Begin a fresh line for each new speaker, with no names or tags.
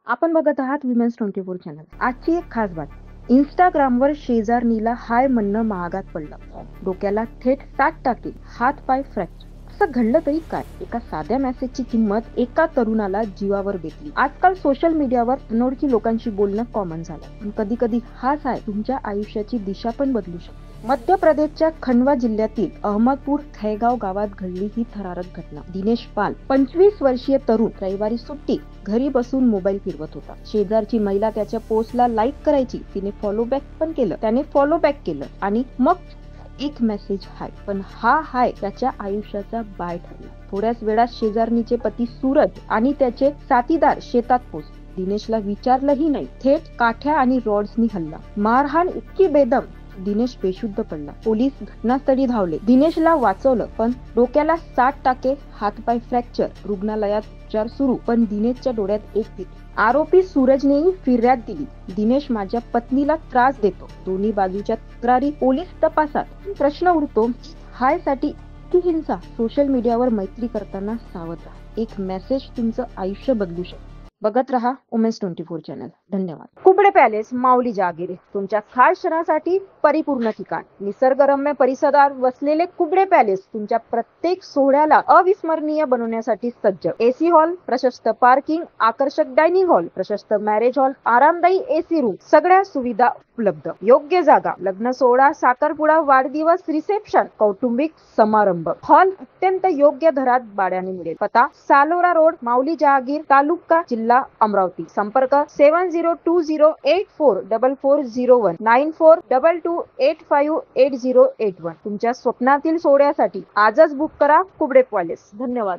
आपण बघत आहात विमेन्स 24 चॅनल. आजची एक खास बात. इंस्टाग्रामवर शेजारणीला हाय म्हणणं महागात पडलं. डोक्याला थेट 7 टाके, हात पाय फ्रॅक्चर. असं घडलं तरी काय? एका साध्या मेसेजची किंमत एका तरुणाला जीवावर बेतली. आजकाल सोशल मीडियावर अनोळखी लोकांशी बोलणं कॉमन झालं, पण कधी कधी हाच आहे तुमच्या आयुष्याची दिशा पण बदलू शकतो. मध्य प्रदेशच्या खंडवा जिल्ह्यातील अहमदपूर थैगाव गावात घडली ही थरारक घटना. दिनेश पाल 25 वर्षीय तरुण रविवारी सुट्टी घरी बसून मोबाईल फिरवत होता. शेजारची महिला त्याच्या पोस्टला लाईक करायची. त्याने फॉलो बॅक केलं आणि मग एक मेसेज हाय. पण हा हाय त्याच्या आयुष्याचा बाय ठरला. थोड्याच वेळात शेजारणीचे पती सूरज आणि त्याचे साथीदार शेतात पोहोचले. दिनेशला विचारलंही नाही, थेट काठ्या आणि रॉड्सनी हल्ला. मारहाण इतकी बेदम, दिनेश बेशुद्ध पडला. पोलीस घटनास्थळी धावले. दिनेशला वाचवलं, पण डोक्याला 7 टाके, हातपाय फ्रॅक्चर. रुग्णालयात उपचार सुरू, पण दिनेशच्या डोळ्यात एक भीती. आरोपी सूरजनेही फिर्याद दिली. दिनेश माझ्या पत्नीला त्रास देतो. दोन्ही बाजूच्या तक्रारी पोलीस तपासात. प्रश्न उरतो, हाय साठी इतकी हिंसा? सोशल मीडियावर मैत्री करताना सावध राहा. एक मेसेज तुमचं आयुष्य बदलू शकतो. बघत रहा विमेन्स 24 चॅनल. धन्यवाद. कुबडे पॅलेस, माऊली जहागीर, तुमच्या खास क्षणासाठी परिपूर्ण ठिकाण. निसर्गरम्य परिसरात वसलेले कुबडे पॅलेस तुमच्या प्रत्येक सोहळ्याला अविस्मरणीय बनवण्यासाठी सज्ज. एसी हॉल, प्रशस्त पार्किंग, आकर्षक डायनिंग हॉल, प्रशस्त मॅरेज हॉल, आरामदायी एसी रूम, सगळ्या सुविधा उपलब्ध. योग्य जागा, लग्न सोहळा, साखरपुडा, वाढदिवस, रिसेप्शन, कौटुंबिक समारंभ. हॉल अत्यंत योग्य दरात भाड्याने मिळेल. पत्ता सालोरा रोड, माऊली जहागीर, तालुका, जिल्हा अमरावती. संपर्क 7020844401 9422858081. तुमच्या स्वप्नातील सोहळ्यासाठी आजच बुक करा कुबडे पॅलेस. धन्यवाद.